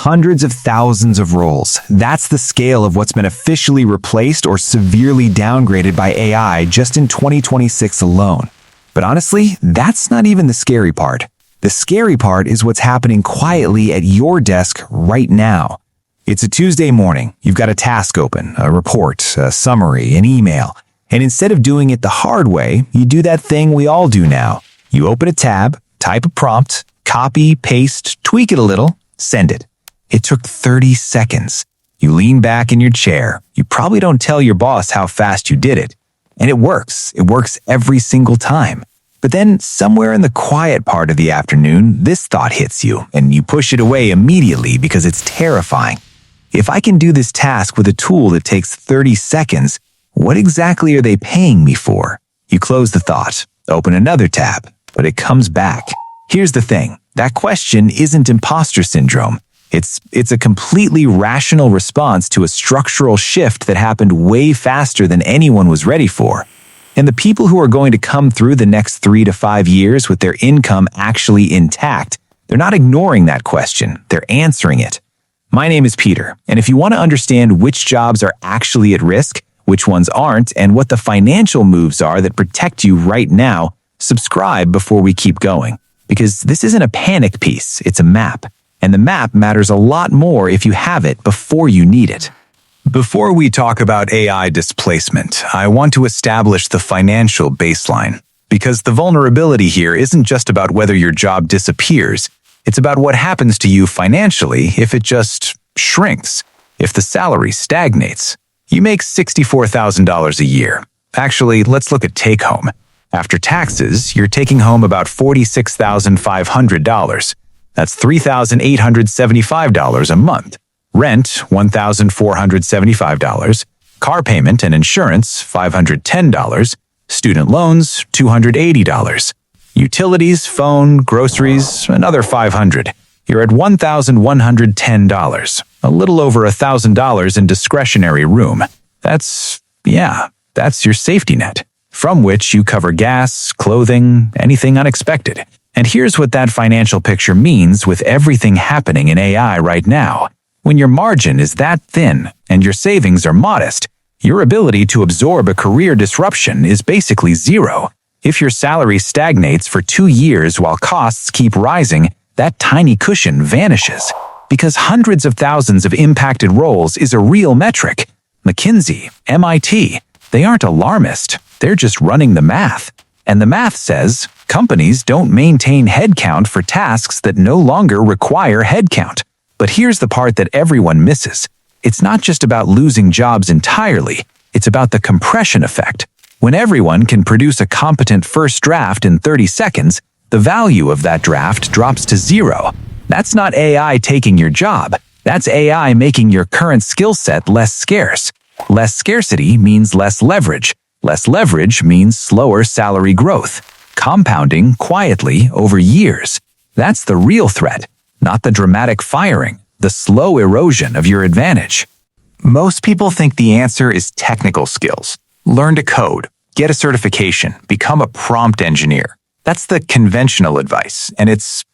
Hundreds of thousands of roles. That's the scale of what's been officially replaced or severely downgraded by AI just in 2026 alone. But honestly, that's not even the scary part. The scary part is what's happening quietly at your desk right now. It's a Tuesday morning. You've got a task open, a report, a summary, an email. And instead of doing it the hard way, you do that thing we all do now. You open a tab, type a prompt, copy, paste, tweak it a little, send it. It took 30 seconds. You lean back in your chair. You probably don't tell your boss how fast you did it. And it works. It works every single time. But then somewhere in the quiet part of the afternoon, this thought hits you, and you push it away immediately because it's terrifying. If I can do this task with a tool that takes 30 seconds, what exactly are they paying me for? You close the thought, open another tab, but it comes back. Here's the thing. That question isn't imposter syndrome. It's a completely rational response to a structural shift that happened way faster than anyone was ready for. And the people who are going to come through the next 3 to 5 years with their income actually intact, they're not ignoring that question, they're answering it. My name is Peter, and if you want to understand which jobs are actually at risk, which ones aren't, and what the financial moves are that protect you right now, subscribe before we keep going. Because this isn't a panic piece, it's a map. And the map matters a lot more if you have it before you need it. Before we talk about AI displacement, I want to establish the financial baseline. Because the vulnerability here isn't just about whether your job disappears, it's about what happens to you financially if it just shrinks, if the salary stagnates. You make $64,000 a year. Actually, let's look at take-home. After taxes, you're taking home about $46,500. That's $3,875 a month. Rent, $1,475. Car payment and insurance, $510. Student loans, $280. Utilities, phone, groceries, another $500. You're at $1,110. A little over $1,000 in discretionary room. That's your safety net, from which you cover gas, clothing, anything unexpected. And here's what that financial picture means with everything happening in AI right now. When your margin is that thin and your savings are modest, your ability to absorb a career disruption is basically zero. If your salary stagnates for 2 years while costs keep rising, that tiny cushion vanishes. Because hundreds of thousands of impacted roles is a real metric. McKinsey, MIT, they aren't alarmist, they're just running the math. And the math says companies don't maintain headcount for tasks that no longer require headcount. But here's the part that everyone misses. It's not just about losing jobs entirely, it's about the compression effect. When everyone can produce a competent first draft in 30 seconds, the value of that draft drops to zero. That's not AI taking your job. That's AI making your current skill set less scarce. Less scarcity means less leverage. Less leverage means slower salary growth, compounding quietly over years. That's the real threat, not the dramatic firing, the slow erosion of your advantage. Most people think the answer is technical skills. Learn to code, get a certification, become a prompt engineer. That's the conventional advice, and it's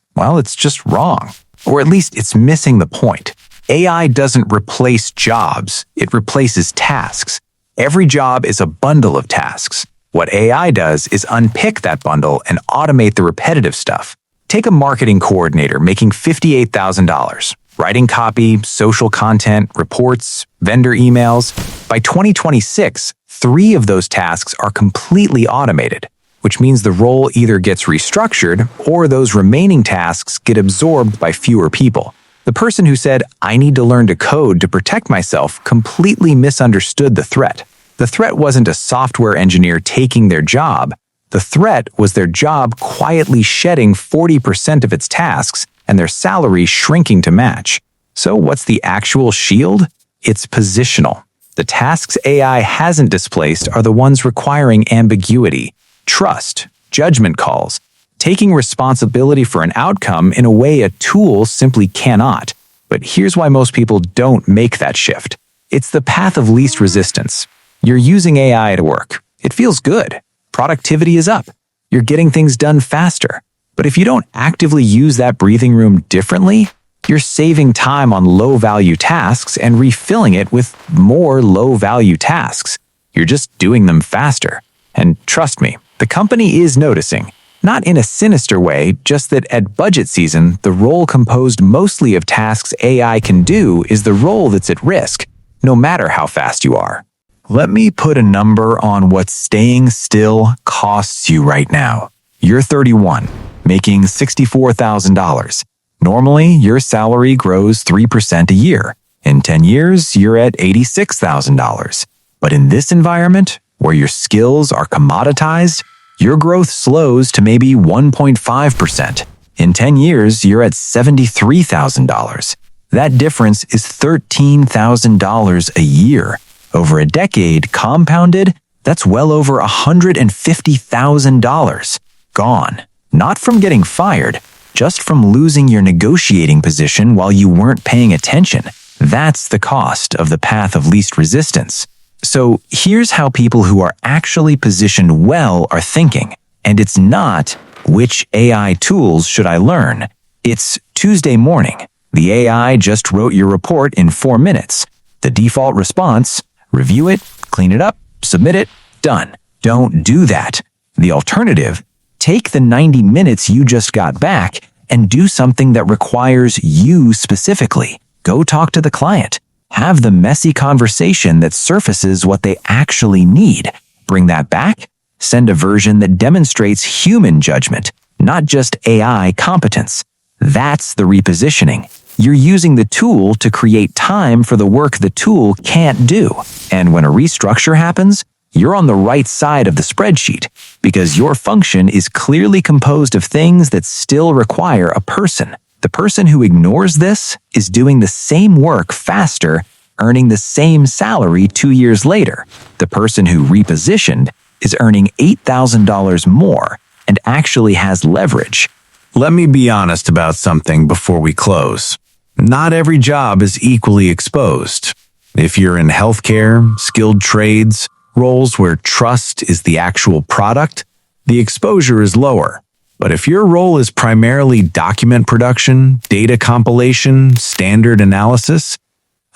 just wrong. Or at least it's missing the point. AI doesn't replace jobs, it replaces tasks. Every job is a bundle of tasks. What AI does is unpick that bundle and automate the repetitive stuff. Take a marketing coordinator making $58,000, writing copy, social content, reports, vendor emails. By 2026, 3 of those tasks are completely automated, which means the role either gets restructured or those remaining tasks get absorbed by fewer people. The person who said, "I need to learn to code to protect myself," completely misunderstood the threat. The threat wasn't a software engineer taking their job. The threat was their job quietly shedding 40% of its tasks and their salary shrinking to match. So what's the actual shield? It's positional. The tasks AI hasn't displaced are the ones requiring ambiguity, trust, judgment calls, taking responsibility for an outcome in a way a tool simply cannot. But here's why most people don't make that shift. It's the path of least resistance. You're using AI to work. It feels good. Productivity is up. You're getting things done faster. But if you don't actively use that breathing room differently, You're saving time on low-value tasks and refilling it with more low-value tasks. You're just doing them faster. And trust me, the company is noticing. Not in a sinister way, just that at budget season, the role composed mostly of tasks AI can do is the role that's at risk, no matter how fast you are. Let me put a number on what staying still costs you right now. You're 31, making $64,000. Normally, your salary grows 3% a year. In 10 years, you're at $86,000. But in this environment, where your skills are commoditized, your growth slows to maybe 1.5%. In 10 years, you're at $73,000. That difference is $13,000 a year. Over a decade, compounded, that's well over $150,000. Gone. Not from getting fired, just from losing your negotiating position while you weren't paying attention. That's the cost of the path of least resistance. So here's how people who are actually positioned well are thinking. And it's not, which AI tools should I learn? It's Tuesday morning. The AI just wrote your report in 4 minutes. The default response, review it, clean it up, submit it, done. Don't do that. The alternative, take the 90 minutes you just got back and do something that requires you specifically. Go talk to the client. Have the messy conversation that surfaces what they actually need. Bring that back. Send a version that demonstrates human judgment, not just AI competence. That's the repositioning. You're using the tool to create time for the work the tool can't do. And when a restructure happens, you're on the right side of the spreadsheet because your function is clearly composed of things that still require a person. The person who ignores this is doing the same work faster, earning the same salary 2 years later. The person who repositioned is earning $8,000 more and actually has leverage. Let me be honest about something before we close. Not every job is equally exposed. If you're in healthcare, skilled trades, roles where trust is the actual product, the exposure is lower. But if your role is primarily document production, data compilation, standard analysis,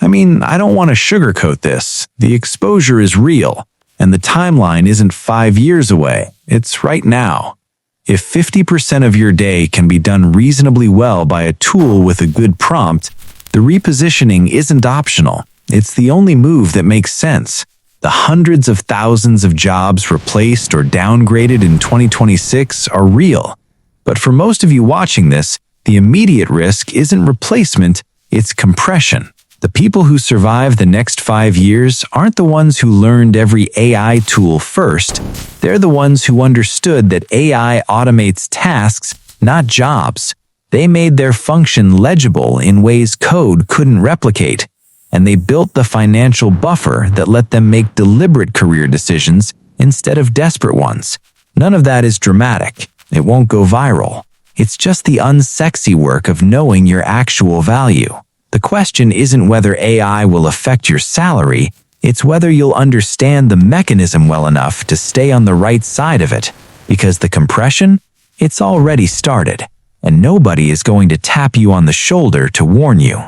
I don't want to sugarcoat this. The exposure is real, and the timeline isn't 5 years away. It's right now. If 50% of your day can be done reasonably well by a tool with a good prompt, the repositioning isn't optional. It's the only move that makes sense. The hundreds of thousands of jobs replaced or downgraded in 2026 are real. But for most of you watching this, the immediate risk isn't replacement, it's compression. The people who survive the next 5 years aren't the ones who learned every AI tool first. They're the ones who understood that AI automates tasks, not jobs. They made their function legible in ways code couldn't replicate, and they built the financial buffer that let them make deliberate career decisions instead of desperate ones. None of that is dramatic. It won't go viral. It's just the unsexy work of knowing your actual value. The question isn't whether AI will affect your salary, it's whether you'll understand the mechanism well enough to stay on the right side of it. Because the compression, it's already started, and nobody is going to tap you on the shoulder to warn you.